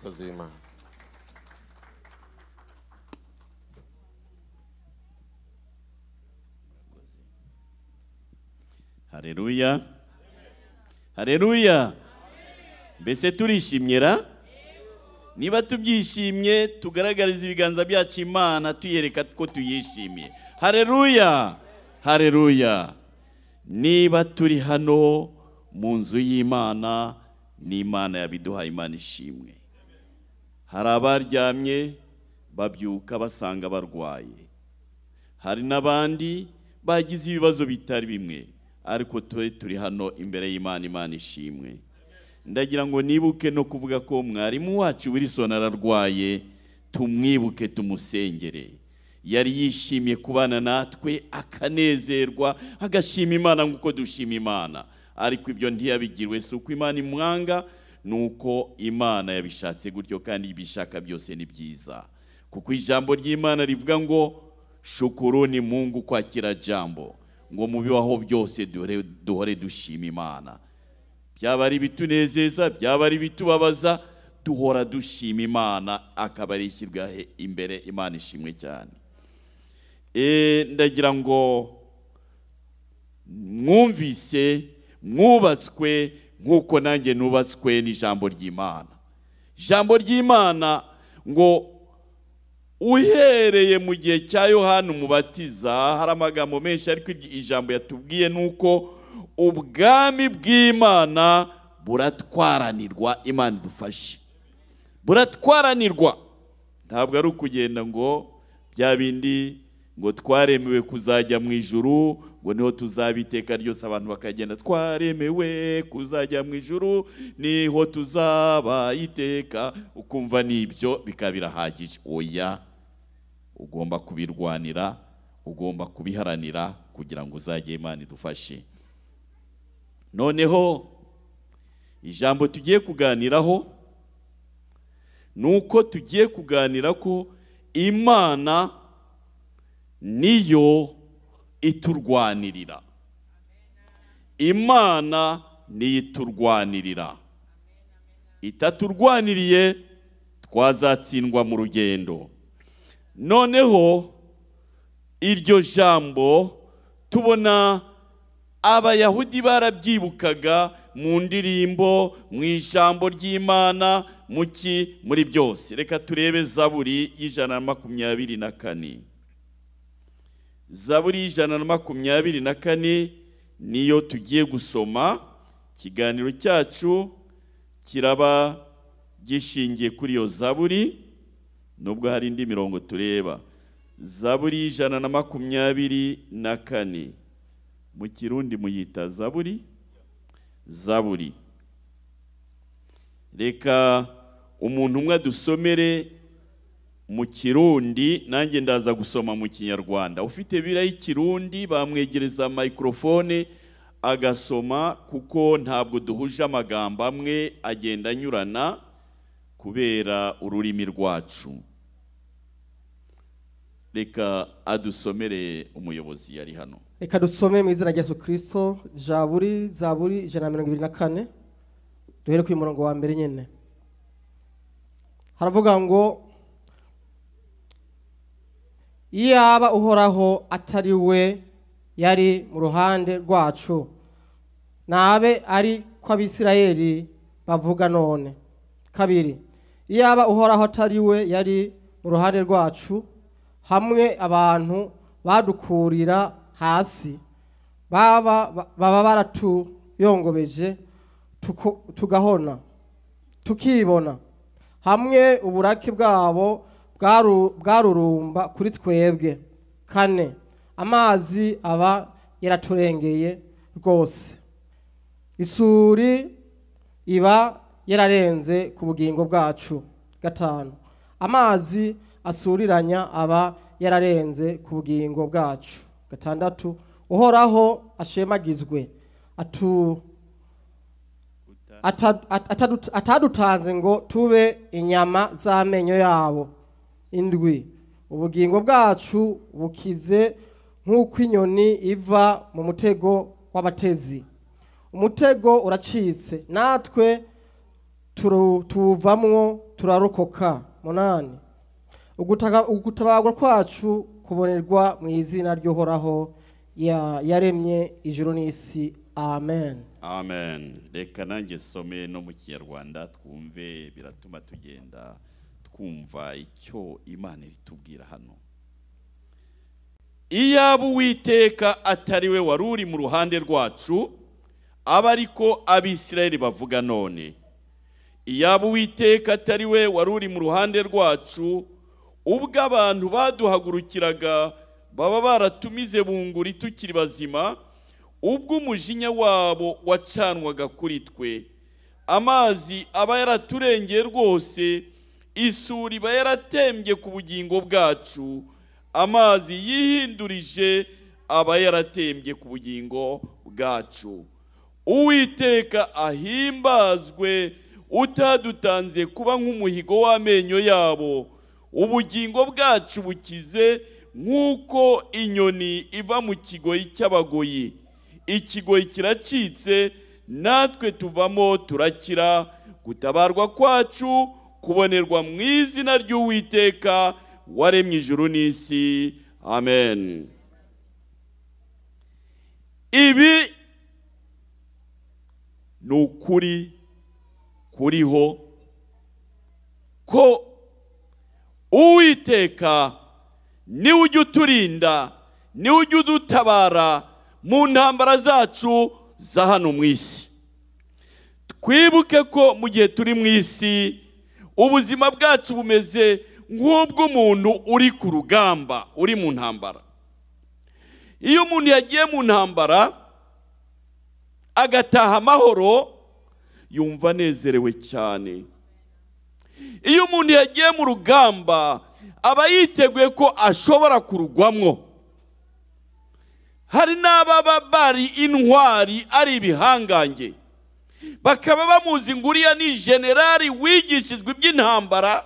umukozi w'Imana. Haleluya. Haleluya. Mbese turishimyera? Niba tubyishimye tugaragariza ibiganza byacu Imana tuyereka ko tuyishimiye. Haleluya. Haleluya. Niba turi hano mu nzu y'Imana, ni Imana yabiduha, Imana ishimwe. Hari abaryamye babyuka basanga barwaye. Hari n'abandi bagize ibibazo bitari bimwe, ariko turi hano imbere y'Imana, Imana ishimwe. Ndagira ngo nibuke no kuvuga ko mwarimu wacu Wilson ararwaye, tumwibuke tumusengere. Yari yishimiye kubana natwe akanezerwa, agashima Imana nk'uko dushima Imana. Ariko ibyo ntiyabigirwe, si uko Imana imwanga, nuko Imana yabishatse gutyo, kandi ibishaka byose ni byiza. Kuko ijambo ry'Imana rivuga ngo shukuruni Mungu kwa kila jambo, ngo mubibaho byose duhore dushima Imana. Byaba ari bitunezeza, byaba ari bitubabaza, duhora dushima Imana, akaba ari ishyirwa imbere. Imana ishimwe cyane. Ndagira ngo mwumvise, mwubatswe nk'uko nanjye nubatswe n'ijambo ry'Imana. Ijambo ry'Imana ngo uhereye mu gihe cya Yohana Umubatiza hari amagambo menshi, ariko ijambo yatubwiye nuko ubwami bw'Imana buratwaranirwa. Imana idufashe, buratwaranirwa. Ntabwo ari ukugenda ngo bya bindi ngo twaremewe kuzajya mu ijuru, ngo niho tuzabiteka ryose abantu bakagenda twaremewe kuzajya mu ijuru niho tuzaba iteka, ukumva nibyo bikaba birahagije. Oya, ugomba kubirwanira, ugomba kubiharanira kugira ngo uzajye. Imana idufashe. Noneho ijambo tugiye kuganiraho nuko tugiye kuganira ko Imana niyo iturwanirira. Imana niyo iturwanirira. Itaturwaniriye twazatsindwa mu rugendo. Noneho iryo jambo tubona Abayahudi barabyibukaga mu ndirimbo, mu ijambo ry'Imana, muri byose. Reka turebe Zaburi y'124. Zaburi y'124 niyo tugiye gusoma. Ikiganiro cyacu kiraba gishingiye kuri iyo Zaburi, nubwo hari indi mirongo tureba. Zaburi y'124, mu Kirundi muyita Zaburi. Zaburi. Reka umuntu umwe dusomere mu Kirundi, nanjye ndaza gusoma mu Kinyarwanda. Ufite Bibiliya y'Ikirundi bamwegereza microphone agasoma, kuko ntabwo duhuje amagambo amwe, agenda anyurana kubera ururimi rwacu. Reka adusomere umuyobozi yari hano. Reka dusome mu izina rya Yesu Kristo. Zaburi 124, duhere ku murongo wa mbere nyene. Haravuga ngo iyaba Uhoraho atari we yari mu ruhande rwacu, nabe ari ko Abisirayeli bavuga none. Kabiri, iyaba Uhoraho atari we yari mu ruhande rwacu, hamwe abantu badukurira hasi baba baratuyongobeje tugahona tukibona, hamwe uburake bwabo bwarurumba kuri twebwe. Kane, amazi aba yaraturengeye rwose, isuri iba yararenze ku bugingo bwacu. Gatanu, amazi asuriranya aba yararenze ku bugingo bwacu. Gatandatu, Uhoraho ashemagizwe, atadutanze ngo tube inyama z'amenyo yabo. Indwi, ubugingo bwacu bukize nk'uko inyoni iva mu mutego w'abatezi. Umutego uracitse, natwe tuvamwo turarokoka. 8 ugutabarwa kwacu kubonerwa mu izina ry'Uhoraho yaremye ijuru n'isi. Amen. Amen. Reka nanjye some no mu Kinyarwanda twumve, biratuma tugenda twumva icyo Imana itubwira hano. Iyaba Uwiteka atari we wari uri mu ruhande rwacu, aba ariko Abisirayeli bavuga none. Iyaba Uwiteka atari we wari uri mu ruhande rwacu, ubwo abantu baduhagurukiraga baba baratumize bunguri tukiri bazima, ubwo umujinya wabo wacanwaga kuri twe, amazi aba yaraturengeye rwose, isuri iba yaratembye ku bugingo bwacu, amazi yihindurije aba yaratembye ku bugingo bwacu. Uwiteka ahimbazwe, utadutanze kuba nk'umuhigo w'amenyo yabo, ubugingo bwacu bukize nk'uko inyoni iva mu kigoyi cy'abagoyi. Ikigoyi kiracitse, natwe tuvamo turakira, gutabarwa kwacu kubonerwa mu izina ry'Uwiteka waremye ijuru n'isi. Amen. Ibi ni ukuri kuriho ko Uwiteka ni ujya uturinda, ni ujya udutabara mu ntambara zacu za hano mu isi. Twibuke ko mu gihe turi mu isi, ubuzima bwacu bumeze nk'ubw'umuntu uri ku rugamba, uri mu ntambara. Iyo umuntu yagiye mu ntambara agataha amahoro, yumva anezerewe cyane. Iyo umuntu yagiye mu rugamba aba yiteguye ko ashobora kurugwamwo. Hari n'ababa bari intwari ari ibihangange, bakaba bamuzi nguriya ni generali wigishijwe iby'intambara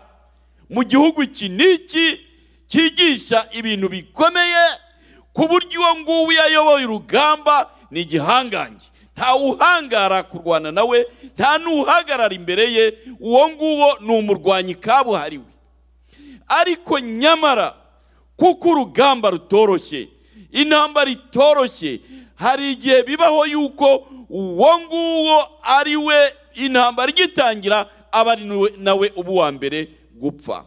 mu gihugu iki n'iki, cyigisha ibintu bikomeye ku buryo uwo nguwo yayoboye urugamba ni igihangange. Nta uhangara kurwana nawe, nta n'uhagarara imbere ye, uwo nguwo ni umurwanyi kabuhariwe. Ariko nyamara kuko urugamba rutoroshye, intambara itoroshye, hari igihe bibaho yuko uwo nguwo ari we intambara igitangira aba ari nawe ubu wa mbere gupfa,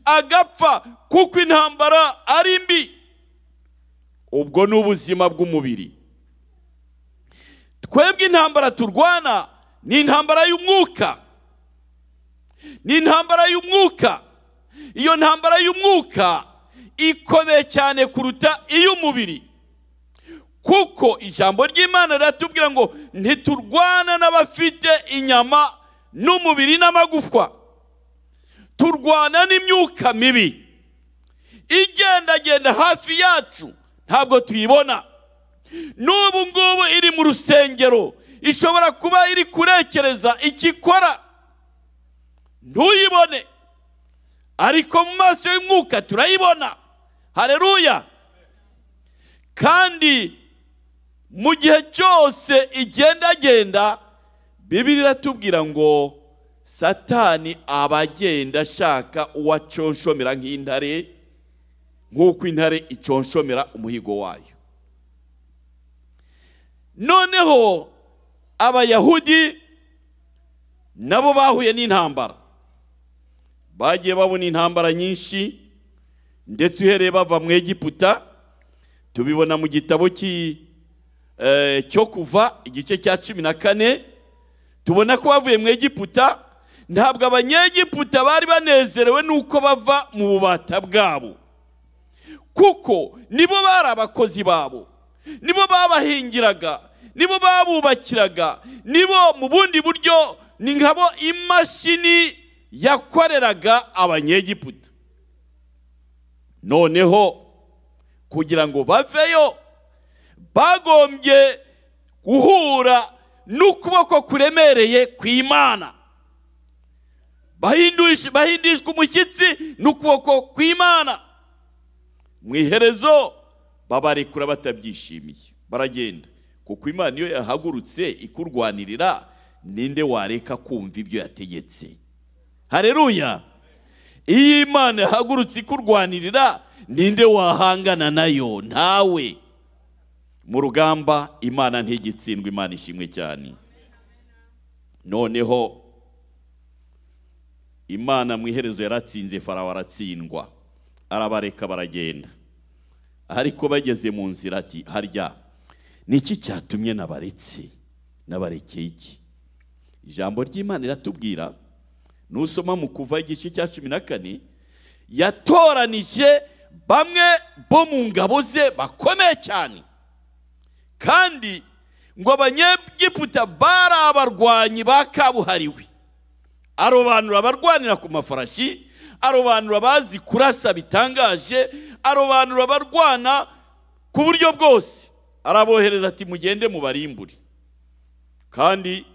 agapfa kuko intambara ari mbi. Ubwo ni ubuzima bw'umubiri. Twebwe intambara turwana ni intambara y'umwuka, ni intambara y'umwuka. Iyo ntambara y'umwuka ikomeye cyane kuruta iy'umubiri, kuko ijambo ry'Imana riratubwira ngo ntiturwana n'abafite inyama n'umubiri n'amagufwa, turwana n'imyuka mibi igendagenda hafi yacu, ntabwo tuyibona. N'ubu ngubu iri mu rusengero, ishobora kuba iri kurekereza ikikora, ntuyibone, ariko mu maso y'umwuka turayibona. Haleluya. Kandi mu gihe cyose igendagenda, Bibiliya iratubwira ngo Satani aba agenda ashaka uwaconshomera nk'intare, nk'uko intare iconshomera umuhigo wayo. Noneho Abayahudi nabo bahuye n'intambara, bagiye babona intambara nyinshi, ndetse uhereye bava mu Egiputa. Tubibona mu gitabo cyo Kuva igice cya 14, tubona ko bavuye mu Egiputa. Ntabwo Abanyegiputa bari banezerewe nuko bava mu bubata bwabo, kuko nibo bari abakozi babo, nibo babahingiraga, nibo babubakiraga, nibo mu bundi buryo ni nkabo imashini yakoreraga Abanyegiputa. Noneho kugira ngo baveyo, bagombye guhura n'ukuboko kuremereye kw'Imana, bahindishwa umushyitsi n'ukuboko kw'Imana. Mu iherezo babarekura batabyishimiye, baragenda. Kuko Imana iyo yahagurutse ikurwanirira, ninde wareka kumva ibyo yategetse? Haleluya. Iyo Imana yahagurutse ikurwanirira, ninde wahangana nayo? Ntawe. Mu rugamba Imana ntigitsindwa. Imana ishimwe cyane. Noneho Imana mu iherezo yaratsinze Farawo, aratsindwa, arabareka baragenda. Ariko bageze mu nzira ati, harya niki cyatumye nabarekeye iki? Ijambo ry'Imana riratubwira, nusoma mu Kuva igice cya 14, yatoranije bamwe bo mu ngabo ze bakomeye cyane, kandi ngo Abanyegiputa bari abarwanyi bakabuhariwe. Arobanura abarwanira ku mafarashi, arobanura bazi kurasa bitangaje, arobanura abarwana ku buryo bwose. Arabohereza ati, mugende mubarimbure, kandi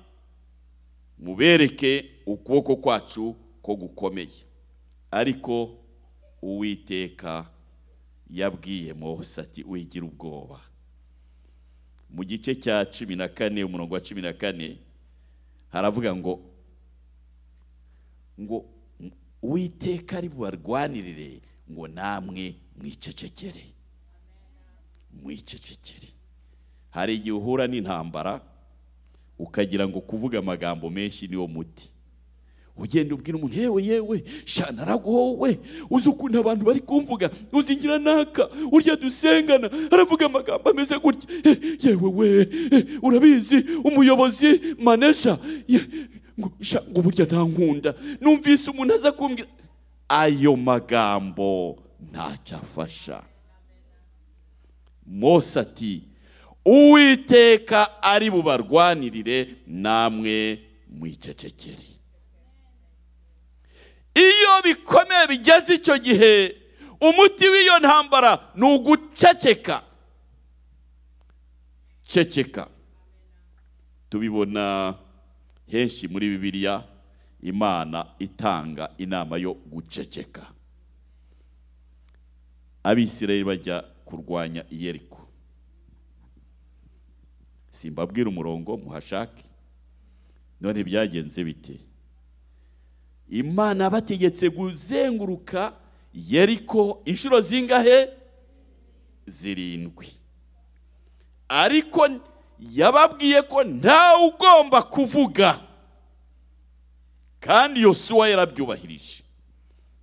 mubereke ukuboko kwacu ko gukomeye. Ariko Uwiteka yabwiye Mose ati, wigira ubwoba. Mu gice cya 14 umurongo wa 14 haravuga ngo Uwiteka ari bubarwanirire, ngo namwe mwicecekere. Mwicecekere. Hari igihe uhura n'intambara ukagira ngo kuvuga amagambo menshi niwo muti. Ugenda ubwira umuntu, yewe shana ragowe, uzi ukuntu abantu bari kumvuga, uzingira naka, urya dusengana aravuga amagambo ameze gutya, yewe urabizi umuyobozi manesha ngo burya nta nkunda. Numvise umuntu aza kumbwira. Ayo magambo ntacyo afasha. Mose ati, Uwiteka ari bubarwanirire, namwe mwicecekere. Iyo bikomeye bigeze icyo gihe, umuti w'iyo ntambara ni uguceceka. Ceceka. Tubibona henshi muri Bibiliya, Imana itanga inama yo guceceka. Abisirayeli bajya kurwanya Yeriko. Simbabwira umurongo muhashake. None byagenze bite? Imana bategetse kuzenguruka Yeriko inshuro zingahe? 7. Ariko yababwiye ko nta ugomba kuvuga, kandi Yosuwa yarabyubahirije.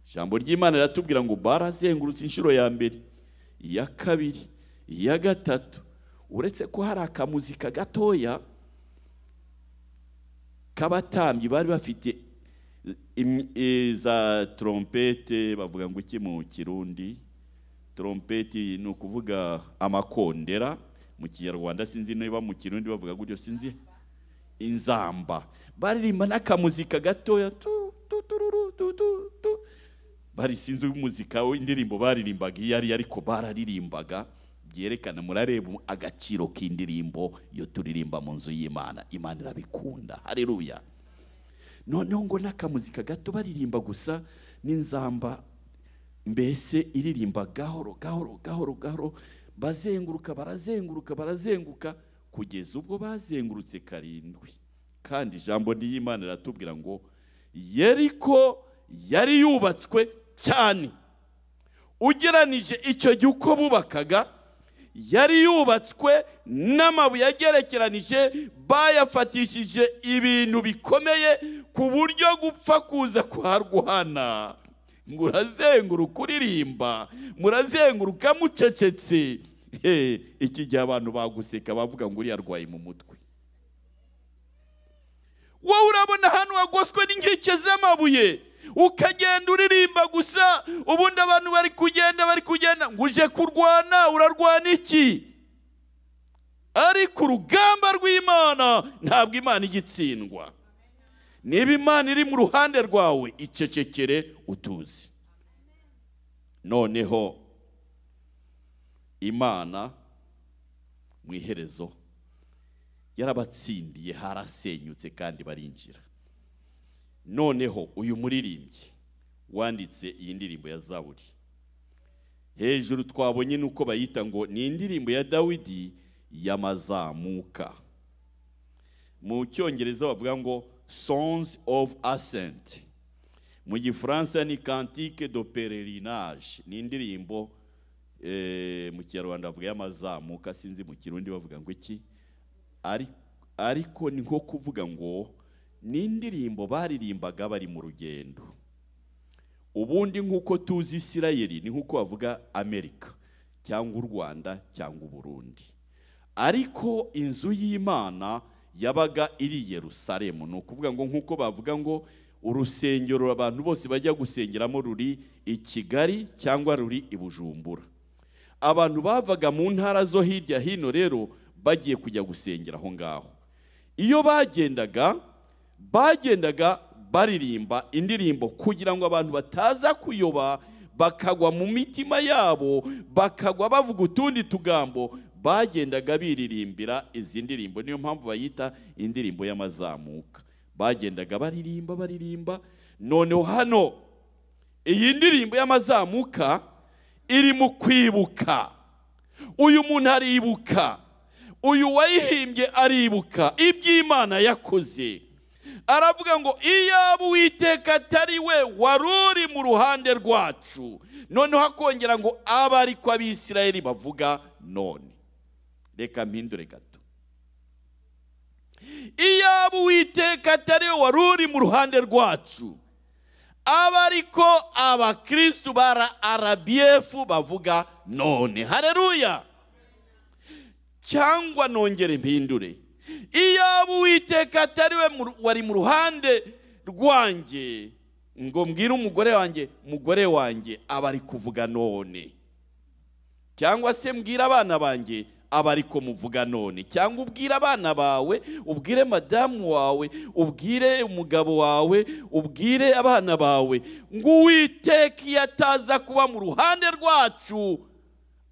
Ijambo ry'Imana riratubwira ngo barazengurutse inshuro ya mbere, iya kabiri, iya gatatu. Uretse ko hari akamuzika gatoya k'abatambyi bari bafite za trompete, bavuga ngo iki mu Kirundi? Trompete ni ukuvuga amakondera. Mu Kinyarwanda sinzi niba mu Kirundi bavuga gutyo, sinzi. Inzamba. Baririmba n'akamuzika gatoya, bari sinzi umuzika w'indirimbo baririmbaga iyo ari, ariko bararirimbaga, byerekana murareba agaciro k'indirimbo yo turirimba mu nzu y'Imana. Imana irabikunda. Haleluya. Noneho ngo n'akamuzika gato baririmba gusa, n'inzamba mbese iririmba gahoro, barazenguruka kugeza ubwo bazengurutse 7. Kandi ijambo ry'Imana riratubwira ngo Yeriko yari yubatswe cyane. Ugeranije icyo gihe uko bubakaga, yari yubatswe n'amabuye yagerekeranije, bayafatishije ibintu bikomeye ku buryo gupfa kuza kuharwana. Murazenguruka uririmba, murazenguruka mucecetse. Iki gihe abantu baguseka bavuga ngo uri yarwaye mu mutwe. Wowe urabona hano wagoswe n'inkike z'amabuye, ukagenda uririmba gusa, ubundi abantu bari kugenda ngo uje kurwana. Urarwana iki? Ariko urugamba rw'Imana ntabwo Imana igitsindwa. Niba Imana iri mu ruhande rwawe, icecekere utuze. Noneho Imana mu iherezo yarabatsindiye, harasenyutse kandi barinjira. Noneho uyu muririmbyi wanditse iyi ndirimbo ya Zaburi, hejuru twabonye nuko bayita ngo ni indirimbo ya Dawidi y'amazamuka. mu cyongereza bavuga ngo songs of ascent, mu gifaransa ni cantique de pèlerinage, ni indirimbo mu kinyarwanda bavuga y'amazamuka, sinzi mu kirundi bavuga ngo iki, ariko ni nko kuvuga ngo ni indirimbo baririmbaga bari mu rugendo. Ubundi nk'uko tuzi Isirayeli ni nk'uko bavuga Amerika cyangwa u Rwanda cyangwa u Burundi, ariko inzu y'Imana yabaga iri Yerusalemu. Ni ukuvuga ngo nk'uko bavuga ngo urusengero abantu bose bajya gusengeramo ruri i Kigali cyangwa ruri i Bujumbura. Abantu bavaga mu ntara zo hirya hino rero bagiye kujya gusengera aho ngaho. Iyo bagendaga baririmba indirimbo kugira ngo abantu bataza kuyoba bakagwa mu mitima yabo, bakagwa bavuga utundi tugambo. Bagendaga biririmbira izi ndirimbo, niyo mpamvu bayita indirimbo y'amazamuka. Bagendaga baririmba. Noneho hano iyi ndirimbo y'amazamuka iri mu kwibuka. Uyu muntu aribuka, uyu wayihimbye aribuka iby'Imana yakoze. Aravuga ngo iyaba Uwiteka atari we waruri mu ruhande rwacu. Noneho akongera ngo aba ariko Abisirayeli bavuga none. Reka mpindure gato. Iyaba Uwiteka atari we waruri mu ruhande rwacu, aba ariko abakristu bara RBF bavuga none. Haleluya. Cyangwa nongere mpindure, iyaba Uwiteka atari we wari mu ruhande rwanjye, ngo mbwire umugore wanjye aba ari kuvuga none. Cyangwa se mbwira abana banjye aba ariko muvuga none. Cyangwa ubwire abana bawe, ubwire madamu wawe, ubwire umugabo wawe, ubwire abana bawe ngo Uwiteka iyo ataza kuba mu ruhande rwacu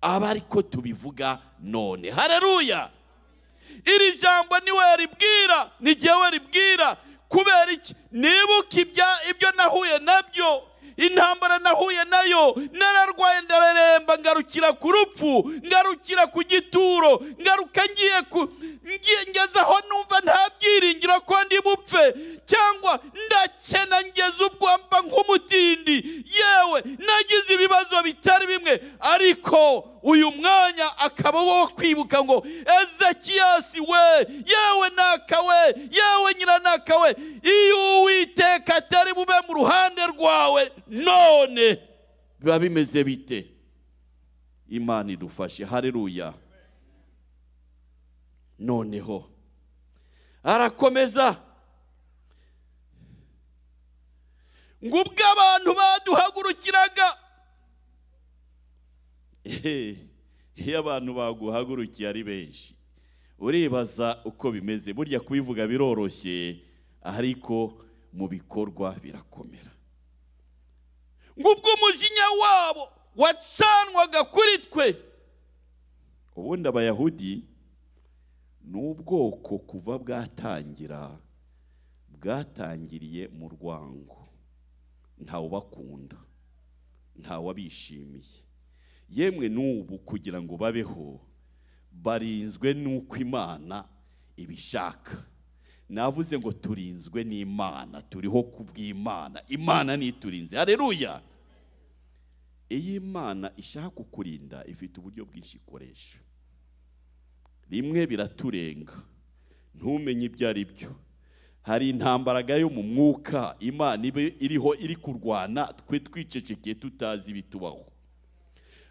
aba ariko tubivuga none. Haleluya. Iri jambo niwe ribwira, ni jyewe ribwira. Kubera iki? Nibuka ibyo nahuye nabyo, intambara nahuye nayo. Nararwaye ndareremba, ngarukira ku rupfu, ngarukira ku gituro, ngaruka ngeze aho numva nta byiringiro ko ndi bupfe, cyangwa ndakena ngeze ubwo mba nk'umutindi. Yewe nagize ibibazo bitari bimwe, ariko uyu mwanya akaba wo kwibuka ngo Ezekiyasi we, yewe nakawe, yewe nyiranakawe, iyo Uwiteka atari bube mu ruhande rwawe none biba bimeze bite? Imana idufashe. Haleluya. Noneho arakomeza ngo ubwo abantu baduhagurukiraga. Iyo abantu baguhagurukiye ari benshi uribaza uko bimeze. Burya kubivuga biroroshye, ariko mu bikorwa birakomera. Ngo ubwo umujinya wabo wacanwaga kuri twe. Ubundi Abayahudi ni ubwoko kuva bwatangiriye mu rwango. Ntawubakunda, ntawabishimiye. Yemwe n'ubu kugira ngo babeho barinzwe n'uko Imana ibishaka. Navuze ngo turinzwe n'Imana, turiho kubw'Imana. Imana niturinze. Haleluya. Iyi Imana ishaka kukurinda ifite uburyo bwinshi ikoresha. Rimwe biraturenga, ntumenye ibyo ari byo. Hari intambaraga yo mu mwuka Imana iriho iri kurwana, twe twicecekeye tutazi bitubaho.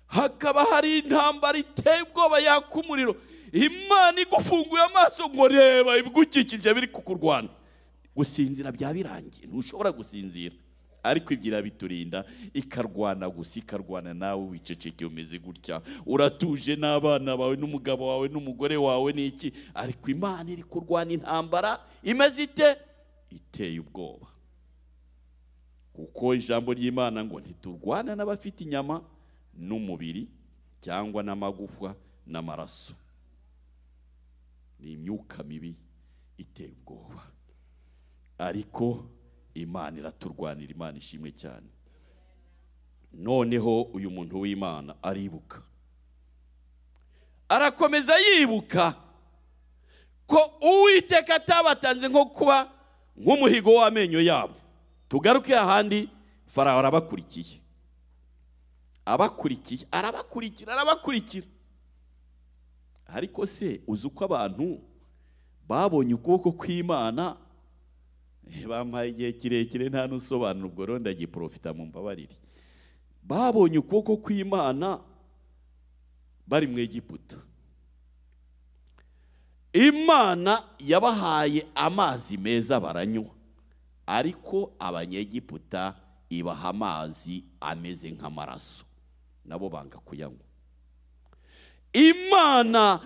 Hakaba hari intambara iteye ubwoba yaka umuriro, Imana igufunguye amaso ngo reba ibigukikije biri kukurwana. Gusinzira bya birangiye, ntushobora gusinzira. Ariko ibyo irabiturinda, ikarwana gusa, ikarwana nawe wicecekeye umeze gutya, uratuje n'abana bawe n'umugabo wawe n'umugore wawe n'iki. Ariko Imana iri kurwana intambara imeze ite? Iteye ubwoba. Kuko ijambo ry'Imana ngo ntiturwana n'abafite inyama n'umubiri cyangwa n'amagufwa n'amaraso. Ni imyuka mibi iteye ubwoba, ariko Imana iraturwanira. Imana ishimwe cyane. Noneho uyu muntu w'Imana aribuka, arakomeza yibuka ko Uwiteka atabatanze nko kuba nk'umuhigo w'amenyo yabo. Tugaruke ahandi. Farawo arabakurikiye, arabakurikira. Ariko se uzi uko abantu babonye ukuboko kw'Imana? Bampaye igihe kirekire nta nusobanura, ubwo rero ndagiprofita mu mbabarire. Babonye ukuboko kw'Imana bari mu Egiputa. Imana yabahaye amazi meza baranywa, ariko abanyegiputa ibaha amazi ameze nk'amaraso, nabo banga kuyanywa. Imana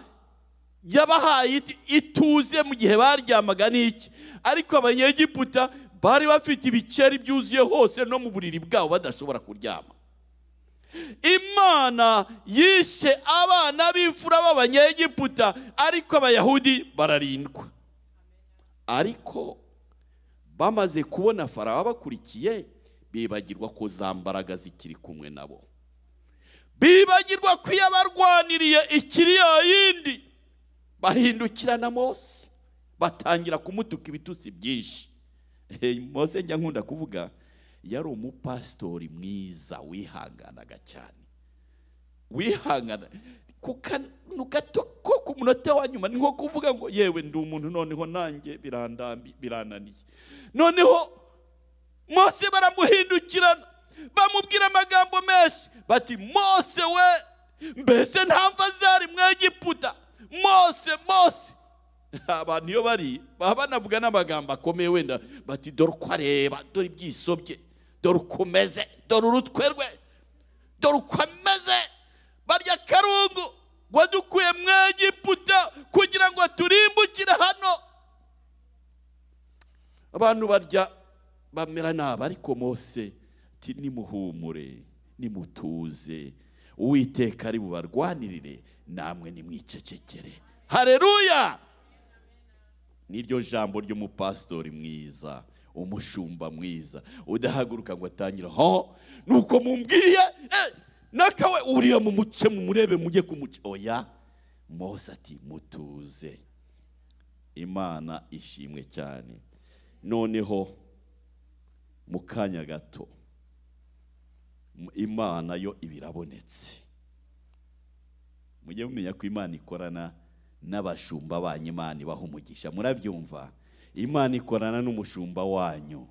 yabahaye ituze mu gihe baryamaga n'iki, ariko abanyegiputa bari bafite ibikeri byuzuye hose no mu buriri bwabo badashobora kuryama. Imana yishe abana b'imfura b'abanyegiputa, ariko abayahudi bararindwa. Ariko bamaze kubona Farawo abakurikiye, bibagirwa ko za mbaraga zikiri kumwe nabo, bibagirwa ko yabarwaniriye ikiri yindi. Bahindukira na Mose, batangira kumutuka ibitutsi byinshi. Mose njya nkunda kuvuga yari umupastori mwiza, wihanganaga cyane, wihangana kukantu gato ko ku munota wa nyuma, ni nko kuvuga ngo yewe ndi umuntu noneho nanjye birananiye. Noneho Mose baramuhindukirana, bamubwira amagambo menshi bati, Mose we, mbese nta mva zari mu Egiputa? Mose abantu iyo bari banavuga n'amagambo akomeye wenda bati, dore uko areba, dore ibyisobye, dore uko umeze, dore urutwe rwe, dore uko ameze. Barya karungu wadukuye mu Egiputa kugira ngo turimbukire hano. Abantu barya bamera nabi, ariko Mose ati, nimuhumure, nimutuze, Uwiteka ari bubarwanirire, namwe nimwicecekere. Haleluya! Niryo jambo ry'umupastori mwiza, umushumba mwiza, udahaguruka ngo atangira nuko mumbwiye nakawe uriya mu muce mumurebe mujye kumuce. Oya, Mose ati, mutuze. Imana ishimwe cyane. Noneho mu kanya gato Imana yo ibirabonetse. Mujye mumenya ko Imana ikorana n'abashumba banyu, Imana ibaha umugisha. Murabyumva? Imana ikorana n'umushumba wanyu,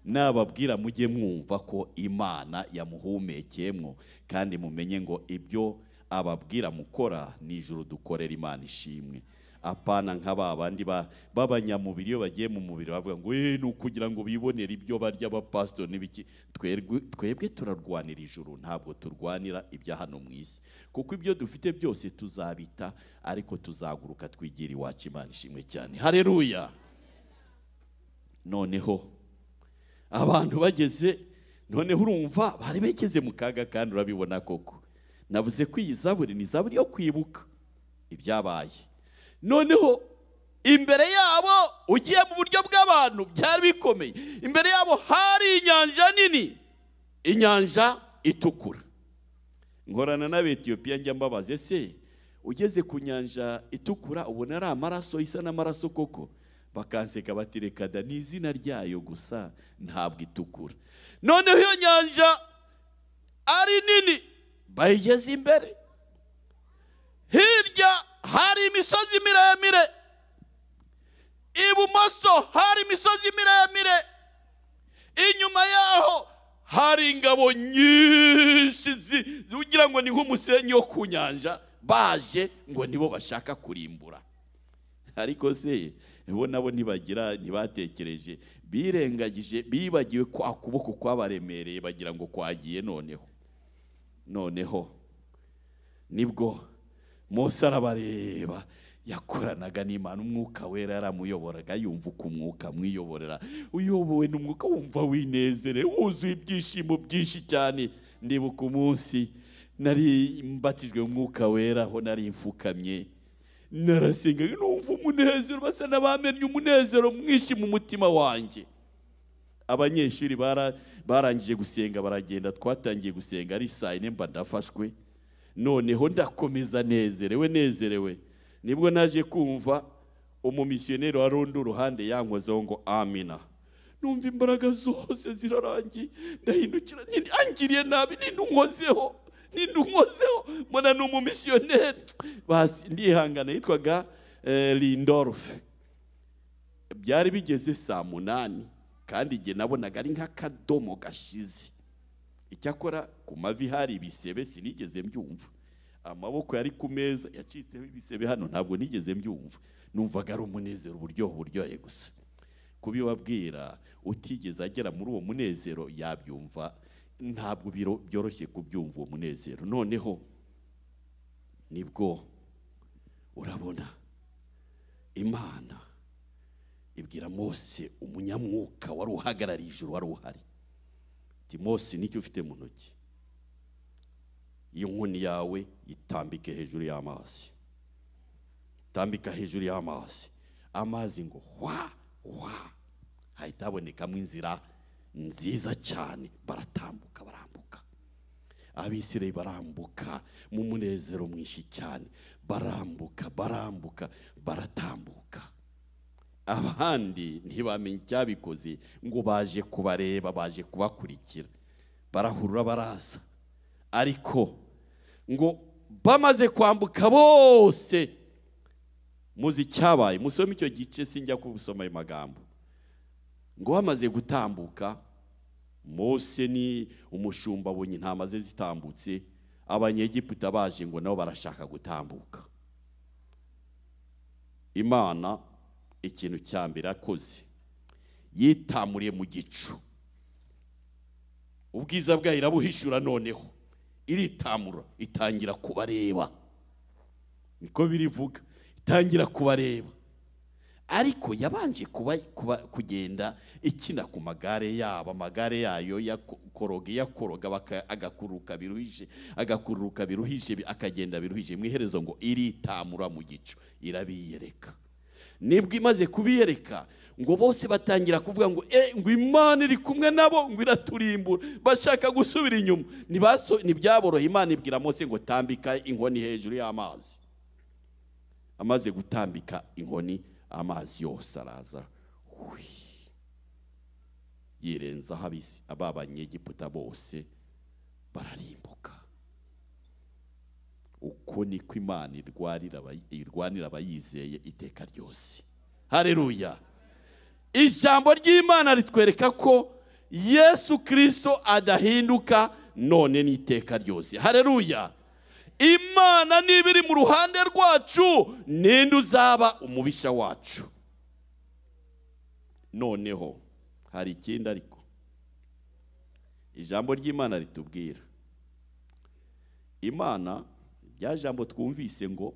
nababwira mujye mwumva ko Imana yamuhumekeyemo, kandi mumenye ngo ibyo ababwira mukora nijuru dukorera Imana ishimwe. Apana nk'abandi b'abanyamubiri, iyo bagiye mu mubiri bavuga ngo ni ukugira ngo bibonere ibyo barya abapastori n'ibiki. Twebwe turarwanira ijuru, ntabwo turwanira ibya hano mu isi, kuko ibyo dufite byose tuzabita, ariko tuzaguruka twigira iwacu. Imana ishimwe cyane. Haleluya! Noneho abantu bageze, noneho urumva bari begeze mu kaga, kandi urabibona koko. Navuze ko iyi zaburi ni zaburi yo kwibuka ibyabaye. Noneho imbere yabo, ugiye mu buryo bw'abantu byari bikomeye, imbere yabo hari inyanja nini, inyanja itukura. Ngorana n'Abetiyopiya njya mbabaze, se ugeze ku nyanja itukura ubona ari amaraso, isa n'amaraso koko? Bakanseka bati, reka da, ni izina ryayo gusa, ntabwo itukura. Noneho iyo nyanja ari nini, bayigeze imbere, hirya hari imisozi miremire, ibumoso hari imisozi miremire, inyuma yaho hari ingabo nyinshi ugira ngo ni nk'umusenyi wo ku nyanja, baje ngo nibo bashaka kurimbura. Ariko se bo nabo ntibatekereje, birengagije, bibagiwe kwa kuboko kwabaremereye, bagira ngo kwagiye. Noneho nibwo Mose arabareba, yakoranaga n'Imana, umwuka wera yaramuyoboraga, yumva uko umwuka mwiyoborera. Uyobowe n'umwuka wumva winezere, wuzuye ibyishimo byinshi cyane. Ndibuka umunsi nari mbatijwe mu mwuka wera, aho nari mfukamye, narasenga, numva umunezero, basa n'abamenye umunezero mwinshi mu mutima wanjye. Abanyeshuri barangije gusenga baragenda, twatangiye gusenga ari saa 4 mba ndafashwe. Noneho ndakomeza nezerewe, nibwo naje kumva umumisiyoneri wa rundi uruhande yankozeho ngo amina. Numva imbaraga zose zirarangiye, ndahindukira angiriye nabi, nindunkozeho mbona n'umumisiyoneri basi ndihangana yitwaga Lindorf. Byari bigeze saa 8 kandi igihe nabonaga ari nk'akadomo gashize. Icyakora ku mavi hari ibisebe sinigeze mbyumva, amaboko yari ku meza yacitseho ibisebe hano ntabwo nigeze mbyumva. Numvaga ari umunezero buryohe gusa. Kubibabwira utigeze agera muri uwo munezero yabyumva, ntabwo byoroshye kubyumva uwo munezero. Noneho nibwo urabona Imana ibwira Mose, umunyamwuka wari uhagarariye ijuru wari uhari, ati Mose nicyo ufite mu ntoki, iyo nkoni yawe itambike hejuru y'amazi. Tambika hejuru y'amazi, amazi ngo hwa hahita habonekamo inzira nziza cyane, barambuka. Abisirayeli barambuka mu munezero mwinshi cyane, barambuka baratambuka. Abandi ntibamenye icyabikoze, ngo baje kubareba, baje kubakurikira, barahurura baraza. Ariko ngo bamaze kwambuka bose, muzi cyabaye, musome icyo gice sinjya kubusoma ayo magambo. Ngo bamaze gutambuka, Mose ni umushumba abonye intama ze zitambutse, abanyegiputa baje ngo nabo barashaka gutambuka. Imana ikintu cya mbere akoze, yitamuriye mu gicu, ubwiza bwayo irabuhishura, noneho iritamura itangira kubareba. Niko birivuga, itangira kubareba. Ariko yabanje kugenda ikina ku magare yabo, amagare yayo yakoroga agakururuka biruhije akagenda biruhije. Mu iherezo ngo iritamura mu gicu irabiyereka. Nibwo imaze kubiyereka ngo bose batangira kuvuga ngo ngo Imana iri kumwe nabo, ngo iraturimbura, bashaka gusubira inyuma. Ntibyaboroha. Imana ibwira Mose ngo tambika inkoni hejuru y'amazi. Amaze gutambika inkoni, amazi yose araza yirenzaho abanyegiputa bose bararimbuka. Uko niko Imana irwanira abayizeye iteka ryose. Haleluya. Ijambo ry'Imana ritwereka ko Yesu Kristo adahinduka none n'iteka ryose. Haleluya. Imana niba iri mu ruhande rwacu, ninde uzaba umubisha wacu? Noneho hari ikindi ariko ijambo ry'Imana ritubwira. Imana, rya jambo twumvise ngo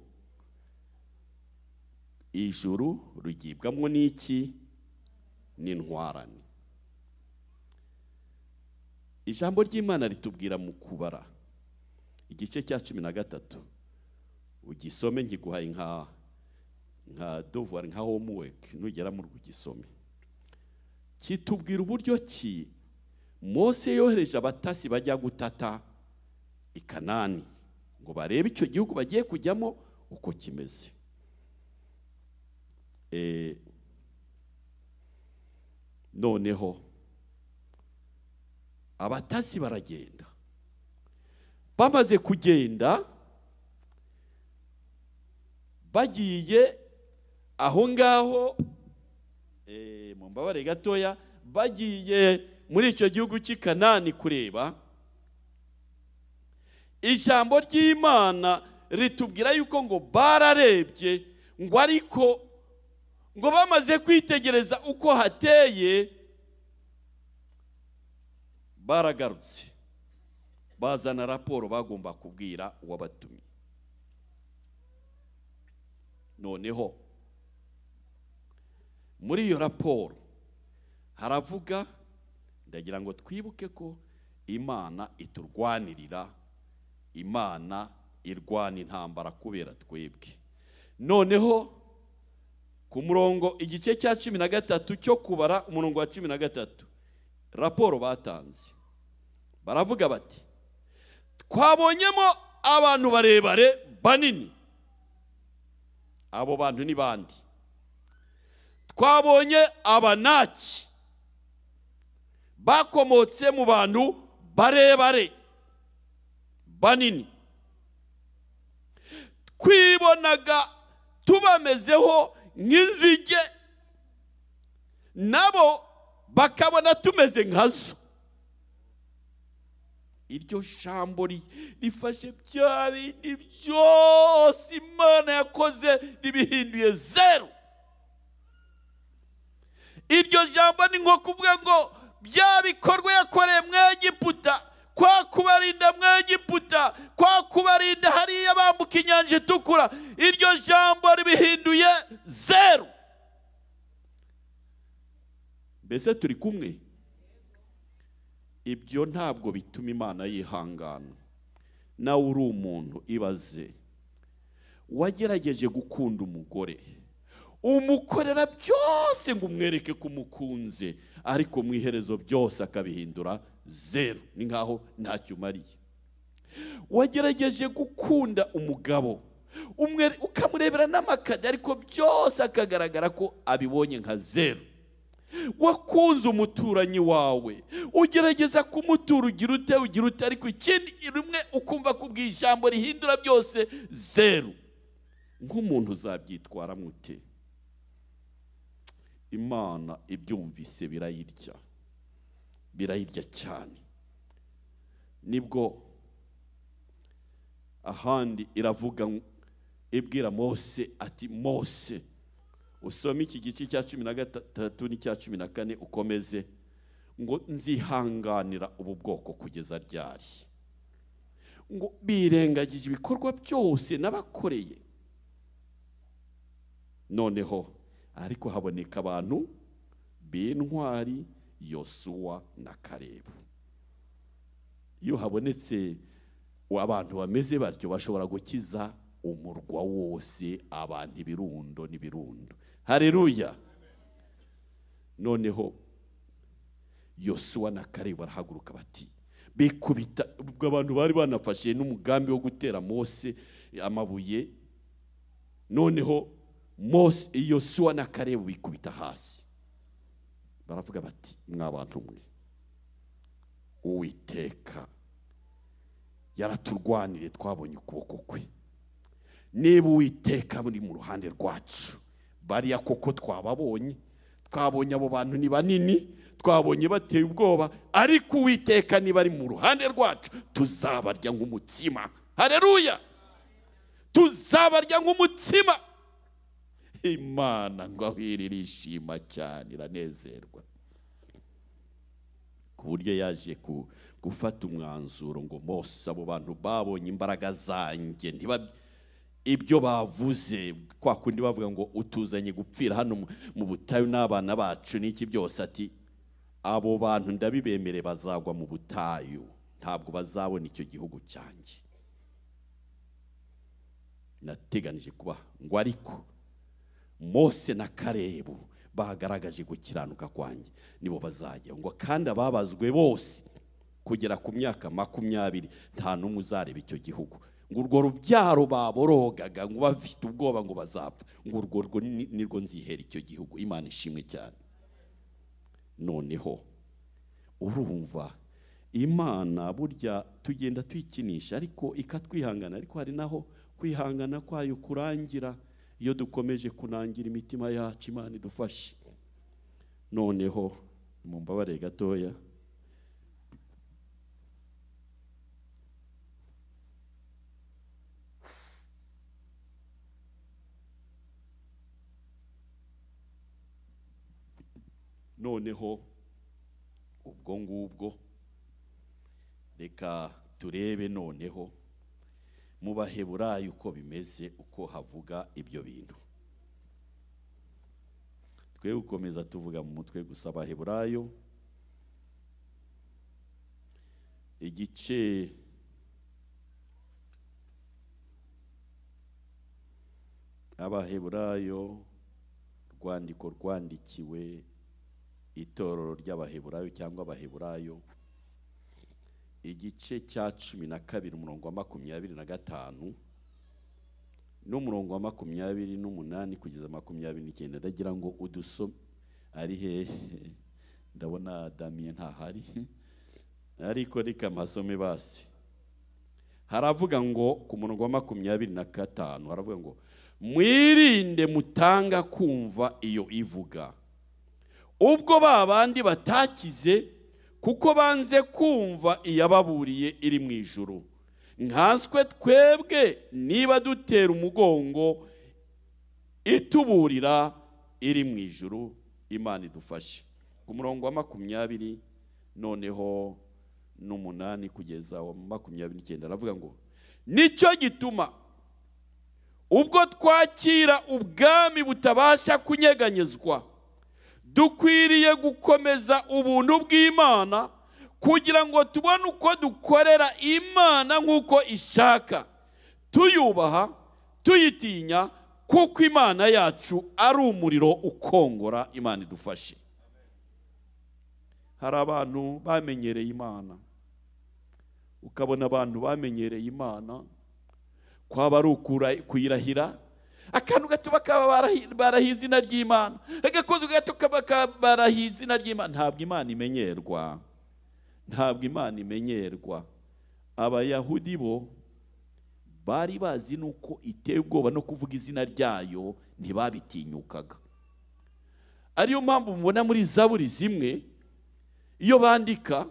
ijuru rugibwamwo n'iki? N'intwarane. Ijambo ry'Imana ritubwira mu kubara igice cya 13, ugisome nkiguhaye nka devoir, nka homework, nugera mu rugisome. Kitubwira uburyo ki Mose yohereje abatasi bajya gutata i Kanani ngo barebe icyo gihugu bagiye kujyamo uko kimeze. Noneho abatasi baragenda. Bamaze kugenda, bagiye aho ngaho, mu mbabare gatoya, bagiye muri icyo gihugu cy'i Kanani kureba. Ijambo ry'Imana ritubwira yuko ngo bararebye, ngo ariko ngo bamaze kwitegereza uko hateye, baragarutse bazana raporo bagomba kubwira uwabatumye. Noneho muri iyo raporo haravuga, ndagira ngo twibuke ko Imana iturwanirira, Imana irwana intambara kubera twebwe. Noneho ku murongo igice cya 13 cyo kubara umurongo wa 13, raporo batanze baravuga bati, twabonyemo abantu barebare banini. Abo bantu ni bandi? twabonye Abanaki bakomotse mu bantu barebare banini, twibonaga tubamezeho nk'inzige, nabo bakabona tumeze nkazo. Iryo jambo rifashe bya bindi byose Imana yakoze ribihinduye zero. Iryo jambo ni nko kuvuga ngo bya bikorwa yakoreye mu Egiputa, kwa kubarinda mu Egiputa, kwa kubarinda hariya bambuka inyanja itukura, iryo jambo ribihinduye zero. Mbese turi kumwe? Ibyo ntabwo bituma Imana yihangana. Nawe uri umuntu, ibaze wagerageje gukunda umugore, umukorera byose ngo umwereke ko umukunze, ariko mu iherezo byose akabihindura zero, ni nkaho ntacyo umariye. Wagerageje gukunda umugabo, ukamurebera n'amakade, ariko byose akagaragara ko abibonye nka zero. Wakunze umuturanyi wawe, ugerageza kumutura, ugira ute, ariko ikindi rimwe ukumva kubwira ijambo rihindura byose zero. Nk'umuntu uzabyitwara mute? Imana ibyumvise birayirya cyane. Nibwo ahandi iravuga, ibwira Mose ati, Mose, usome iki gice cya 13 n'icya 14 ukomeze, ngo nzihanganira ubu bwoko kugeza ryari? Ngo birengagije ibikorwa byose nabakoreye. Noneho ariko haboneka abantu b'intwari, Yosuwa na Kalebu. Iyo habonetse abantu bameze batyo, bashobora gukiza umurwa wose, abantu ibirundo n'ibirundo. Haleluya. Noneho Yosuwa na Kalebu barahaguruka bati, bikubita. Ubwo abantu bari banafashe n'umugambi wo gutera Mose amabuye. Noneho Mose, Yosuwa na Kalebu bikubita hasi, baravuga bati, mw'abantu mwe, Uwiteka yaraturwanire, twabonye ukuboko kwe. Niba Uwiteka muri mu ruhande rwacu, bariya koko twababonye abo bantu ni banini, twabonye bateye ubwoba, ariko Uwiteka niba ari mu ruhande rwacu, tuzabarya nk'umutsima. Haleluya. Tuzabarya nk'umutsima. Imana ngo irishima cyane, iranezerwa ku buryo yaje gufata umwanzuro ngo Mose, abo bantu babonye imbaraga zanjye, ibyo bavuze, kwa kundi bavuga ngo utuzanye gupfira hano mu butayu n'abana bacu n'iki byose, ati abo bantu ndabibemere bazagwa mu butayu, ntabwo bazabona icyo gihugu cyanjye nateganije kuba. Ngo ariko Mose na Kalebu bagaragaje gukiranuka kwanjye, nibo bazajya. Ngo kandi ababazwe bose kugera ku myaka 20 nta n'umwe uzareba icyo gihugu. Ngo urwo rubyaro baborogaga, ngo bafite ubwoba ngo bazapfa, ngo urwo nirwo nzihera icyo gihugu. Imana ishimwe cyane. Noneho urumva Imana burya tugenda twikinisha, ariko ikatwihangana, ariko hari naho kwihangana kwayo kurangira iyo dukomeje kunangira imitima yacu. Imana idufashe. Noneho mumbabare gatoya, noneho ubwo ngubwo reka turebe noneho mu Baheburayo uko bimeze, uko havuga ibyo bintu. Twe gukomeza tuvuga mu mutwe gusa. Abaheburayo igice Abaheburayo, rwandiko rwandikiwe itorero ry'Abaheburayo cyangwa Abaheburayo, igice cya 12 umurongo wa 25 n'umurongo wa 28 kugeza 29. Ndagira ngo udusome. Ari hehe? Ndabona Damien ntahari, ariko reka mpasome basi. Haravuga ngo ku murongo wa 25 haravuga ngo mwirinde mutanga kumva iyo ivuga, ubwo babandi batakize kuko banze kumva iyababuriye iri mu ijuru. Nkanswe twebwe niba dutera umugongo ituburira iri mu ijuru. Imana idufashe. Ku murongo wa 20 noneho n'8 kugeza wa 29 aravuga ngo nicyo gituma ubwo twakira ubwami butabasha kunyeganyezwa, dukwiriye gukomeza ubuntu bw'Imana kugira ngo tubone uko dukorera Imana nk'uko ishaka, tuyubaha tuyitinya, kuko Imana yacu ari umuriro ukongora. Imana idufashe. Hari abantu bamenyereye Imana, ukabona abantu bamenyereye Imana kwaba ari kuyirahira, akantu gato bakaba barahiye izina ry'Imana, agakoze gato bakaba barahiye izina ry'Imana. Ntabwo Imana imenyerwa, ntabwo Imana imenyerwa. Abayahudi bo bari bazi nuko iteye ubwoba no kuvuga izina ryayo, ntibabitinyukaga. Ariyo mpamvu mubona muri Zaburi zimwe iyo bandika,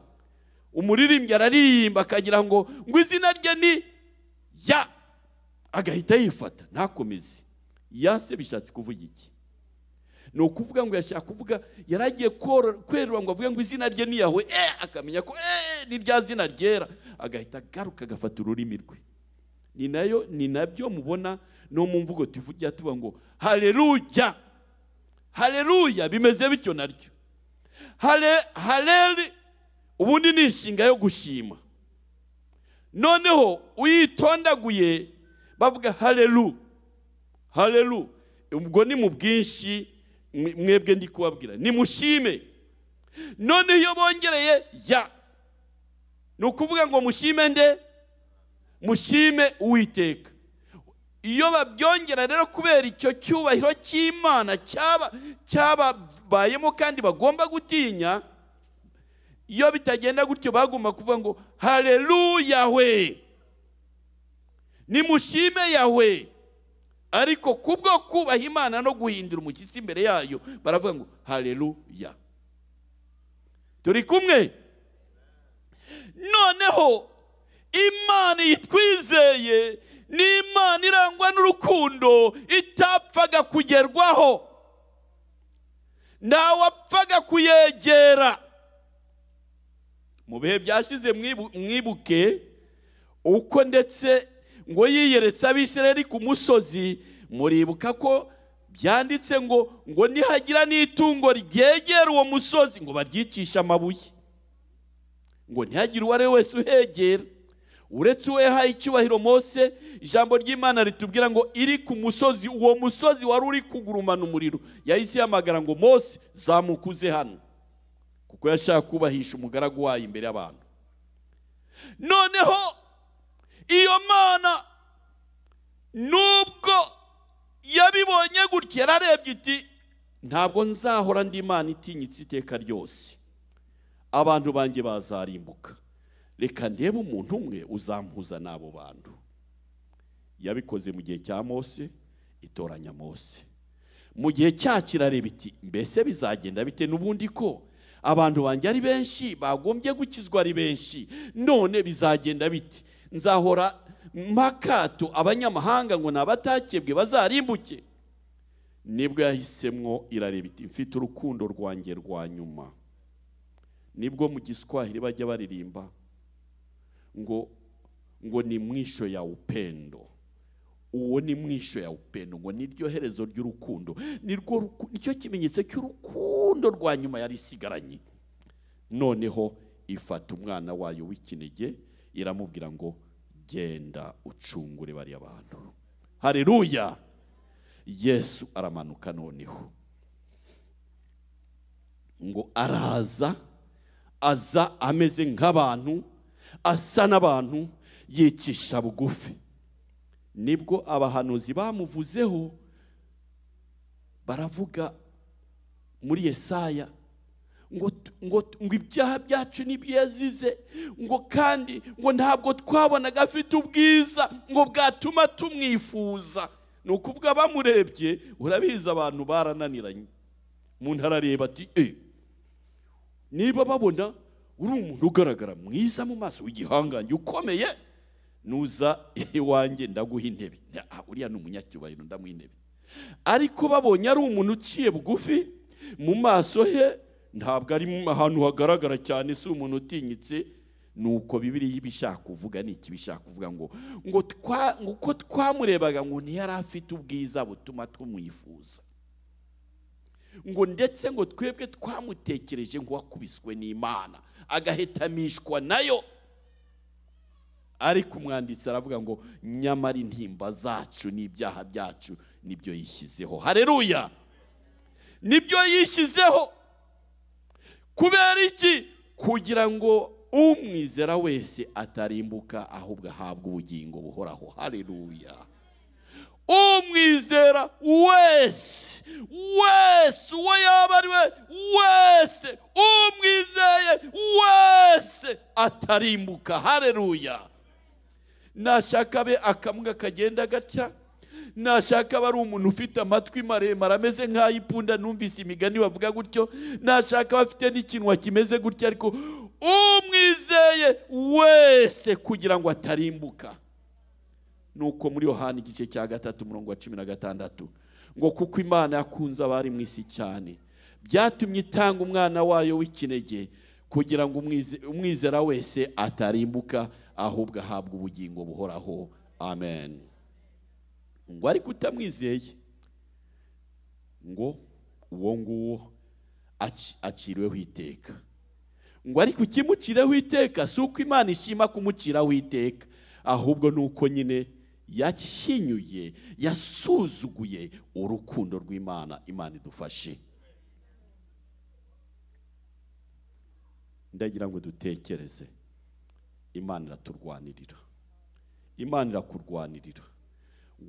umuririmbyi araririmba akagira ngo izina rye ni ya, agahita yifata ntakomeze. Yase bishatse kuvuga iki? Ni ukuvuga ngo yashaka kuvuga yaragiye kwerura ngo avuge ngo izina rye ni Yahwe, akamenya ko ni rya zina ryera, agahita garuka agafata ururimi rwe. Ni nabyo mubona no mu mvugo tuvugira tuvuga ngo haleluya, haleluya, bimeze bityo naryo. Haleli ubundi ni inshinga yo gushima, noneho uyitondaguye bavuga halelu, halelu. Ubwo ni mu bwinshi, mwebwe ndi kubabwira ni mushime. None iyo bongereye ya, ni ukuvuga ngo mushime nde? Mushime Uwiteka. Iyo babyongera rero kubera icyo cyubahiro cy'Imana cyababayemo kandi bagomba gutinya, iyo bitagenda gutyo bagomba kuvuga ngo haleluya we, ni mushime Yahwe. Ariko kubwo kubaha Imana no guhindura umushyitsi imbere yayo baravuga ngo haleluya. Turi kumwe? Noneho Imana yitwizeye ni Imana irangwa n'urukundo, itapfaga kugerwaho, ntawapfaga kuyegera. Mu bihe byashize mwibuke uko ndetse ngo yiyeretse Abisirayeli ku musozi. Muribuka ko byanditse ngo nihagira n'itungo ryegera uwo musozi ngo baryicisha amabuye, ngo ntihagire uwo ari we wese uhegera uretse uwehaye icyubahiro Mose. Ijambo ry'Imana ritubwira ngo iri ku musozi, uwo musozi wari uri kugurumana umuriro, yahise yamagara ngo Mose zamukuze hano, kuko yashaka kubahisha umugaragu wayo imbere y'abantu. Noneho iyo Mana nubwo yabibonye gutya, yararebye iti ntabwo nzahora ndi Imana itinyitse iteka ryose, abantu banjye bazarimbuka, reka ndebe umuntu umwe uzampuza n'abo bantu. Yabikoze mu gihe cya Mose, itoranya Mose. Mu gihe cyacu irareba iti mbese bizagenda bite n'ubundi ko abantu banjye ari benshi, bagombye gukizwa ari benshi, none bizagenda bite? Nzahora mpakato abanyamahanga ngo nabatakebwe bazarimbuke? Nibwo yahisemwo irareba iti mfite urukundo rwanjye rwa nyuma. Nibwo mu Giswahili bajya baririmba ngo ni mwisho ya upendo. Uwo ni mwisho ya upendo, ngo niryo herezo ry'urukundo, nicyo kimenyetso cy'urukundo rwa nyuma yari isigaranye. Noneho ifata umwana wayo w'ikinege, iramubwira ngo genda ucungure bariya bantu. Haleluya. Yesu aramanuka noneho ngo aza ameze nk'abantu, asa n'abantu, yicisha bugufi. nibwo abahanuzi bamuvuzeho baravuga muri Yesaya ngo ibyaha byacu nibyo yazize, ngo kandi ngo ntabwo twabonaga afite ubwiza ngo bwatuma tumwifuza. Ni ukuvuga bamurebye, urabizi abantu barananiranye. Umuntu arareba ati niba babona uri umuntu ugaragara mwiza mu maso w'igihangange ukomeye, nuza iwanjye ndaguha intebe. Uriya ni umunyacyubahiro, ndamuha intebe. Ariko babonye ari umuntu uciye bugufi, mu maso he ntabwo ari ahantu hagaragara cyane, si umuntu utinyitse, nuko Bibiliya ibishaka kuvuga ni iki bishaka kuvuga ngo uko twamurebaga ngo ntiyari afite ubwiza butuma tumwifuza, ngo ndetse ngo twebwe twamutekereje nk'uwakubiswe n'Imana agahetamishwa nayo. Ariko umwanditsi aravuga ngo nyamara intimba zacu n'ibyaha byacu nibyo yishyizeho. Haleluya! Nibyo yishyizeho. Kubera iki? Kugira ngo umwizera wese atarimbuka ahubwo ahabwe ubugingo buhoraho. Haleluya! Umwizera wese uwo yaba ari we wese, umwizeye wese atarimbuka. Haleluya! Nashaka be akambwa kagenda gatya, nashaka bari umuntu ufite amatwi maremare ameze nk'ayipunda, numvise imigani bavuga gutyo, nashaka bafite n'ikintu kimeze gutya, ariko umwizeye wese kugira ngo atarimbuka. Nuko muri Yohana igice cya 3:16 ngo kuko Imana yakunze abari mu isi cyane byatumye itanga umwana wayo w'ikinege, kugira ngo umwizera wese atarimbuka ahubwo ahabwe ubugingo buhoraho. Amen. Ngo ariko utamwizeye ngo uwo nguwo aciriweho iteka. Ngo ariko ukimucireho iteka si uko Imana ishima kumuciraho iteka, ahubwo nuko nyine yakinyuye, yasuzuguye urukundo rw'Imana. Imana idufashe. Ndagira ngo dutekereze, Imana iraturwanirira, Imana irakurwanirira.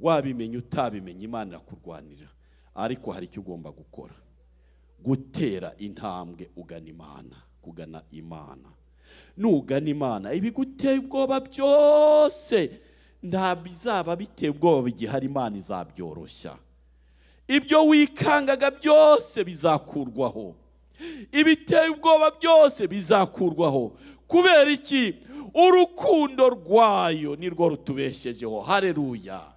Wabimenya utabimenya, Imana irakurwanirira. Ariko hari icyo ugomba gukora, gutera intambwe kugana Imana. Nugana Imana, ibiguteye ubwoba byose nta bizaba biteye ubwoba bigihari, Imana izabyoroshya. Ibyo wikangaga byose bizakurwaho, ibiteye ubwoba byose bizakurwaho. Kubera iki? Urukundo rwayo nirwo rutubeshejeho. Haleluya!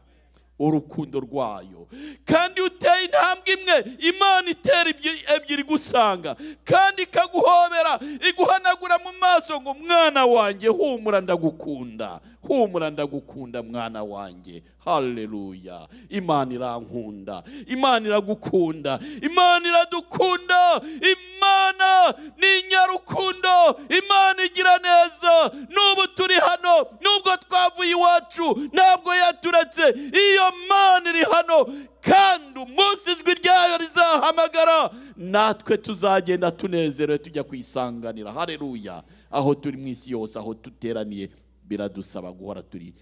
Urukundo rwayo. Kandi uteye intambwe imwe, Imana itera ebyiri gusanga, kandi ikaguhobera, iguhanagura mu maso ngo mwana wanjye humura ndagukunda, humura ndagukunda mwana wanjye. Haleluya! Imana irankunda, Imana iragukunda, Imana iradukunda. Imana ni nyarukundo, Imana igira neza. N'ubu turi hano, nubwo twavuye iwacu, ntabwo yaturetse. Iyo Mana iri hano, kandi umunsi ijwi ryayo rizahamagara, natwe tuzagenda tunezerewe tujya kwisanganira. Haleluya! Aho turi mu isi yose, aho tuteraniye, biradusaba guhora turi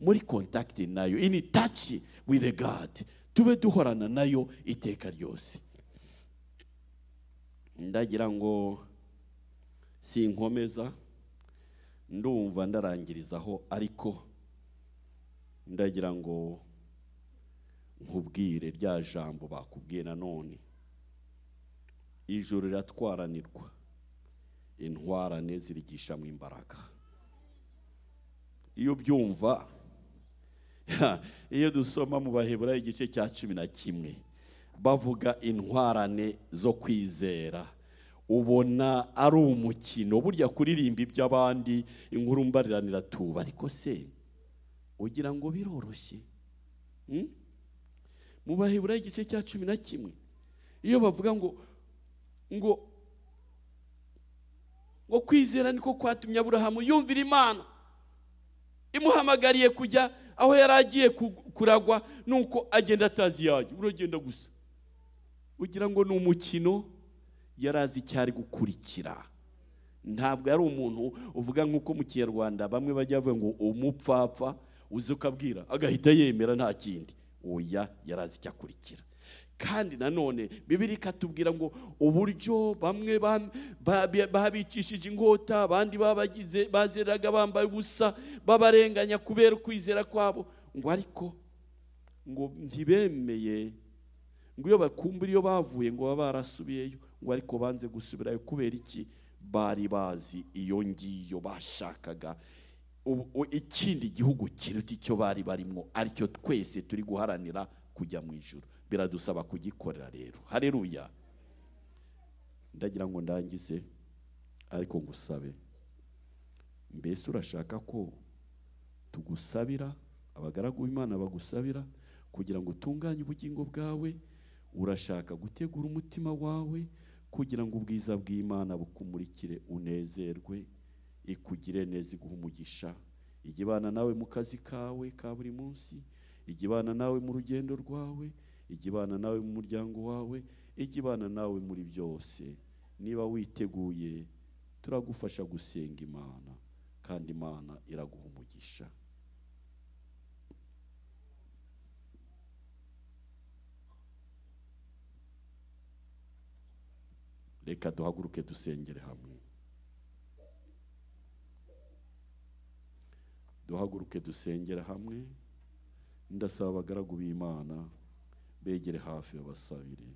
muri contact nayo, in touch with the God. Tube duhorana nayo iteka ryose. Ndagira ngo sinkomeza, ndumva ndarangirizaho, ariko ndagira ngo nkubwire rya jambo bakubwiye nanone. Ijuru riratwaranirwa, intwarane zirigisha mu imbaraga. Iyo byumva, iyo dusoma mu Baheburayo igice cya 11 bavuga intwarane zo kwizera, ubona ari umukino. Burya kuririmba iby'abandi inkuru mbariranira tuba, ariko se ugira ngo biroroshye? Mu Baheburayo igice cya 11 iyo bavuga ngo kwizera niko kwatumye Aburahamu yumvira Imana imuhamagariye kujya aho yari agiye kuragwa, nuko agenda atazi yayo. Uragenda gusa ugira ngo ni umukino, yarazi cyari gukurikira. Ntabwo ari umuntu uvuga nk'uko mu Kinyarwanda bamwe bajya bavuga ngo umupfapfa uzi ukabwira agahita yemera nta kindi. Oya, yarazi icyo akurikira. Kandi nanone Bibiliya ikatubwira ngo uburyo bamwe babicishije inkota, abandi babagize bazeraga bambaye ubusa, babarenganya kubera kwizera kwabo, ngo ariko ngo ntibemeye, ngo iyo bakumbura iyo bavuye ngo baba barasubiyeyo, ngo ariko banze gusubirayo. Kubera iki? Bari bazi iyo ngiyo bashakaga ikindi gihugu kiruta icyo bari barimo, aricyo twese turi guharanira kujya mu ijuru. Biradusaba kugikorera rero. Haleluya. Ndagira ngo ndangize ariko ngusabe, mbese urashaka ko tugusabira, abagaragu b'Imana bagusabira kugira ngo utunganye ubugingo bwawe? Urashaka gutegura umutima wawe kugira ngo ubwiza bw'Imana bukumurikire, unezerwe, ikugire neza, iguha umugisha, igibana nawe mu kazi kawe ka buri munsi, igibana nawe mu rugendo rwawe, igibana nawe mu muryango wawe, igibana nawe muri byose. Niba witeguye, turagufasha gusenga Imana kandi Imana iraguha umugisha. Reka duhaguruke dusengere hamwe. Duhaguruke dusengere hamwe. Ndasaba abagaragu b'Imana begere hafi babasabire.